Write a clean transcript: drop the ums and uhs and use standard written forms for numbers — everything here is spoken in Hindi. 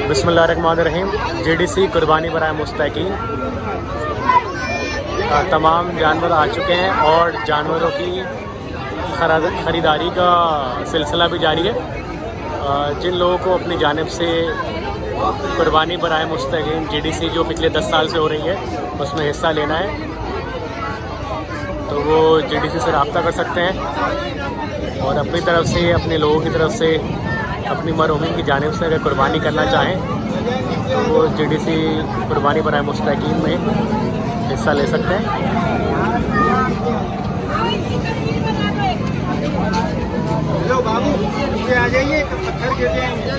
बिस्मिल्लाहिर्रहमानिर्रहीम। जेडीसी कुर्बानी बराए मुस्तकीन, तमाम जानवर आ चुके हैं और जानवरों की ख़रीदारी का सिलसिला भी जारी है। जिन लोगों को अपनी जानिब से कुर्बानी बराए मुस्तकीन जेडीसी जो पिछले 10 साल से हो रही है उसमें हिस्सा लेना है तो वो जेडीसी से रब्ता कर सकते हैं और अपनी तरफ से, अपने लोगों की तरफ से, अपनी मरहूमिन की जानिब से अगर कुर्बानी करना चाहें तो वो जेडीसी कुर्बानी बराए मुस्तकीन में हिस्सा ले सकते हैं। हेलो बाबू, नीचे आ जाइए, पत्थर गिर जाएंगे।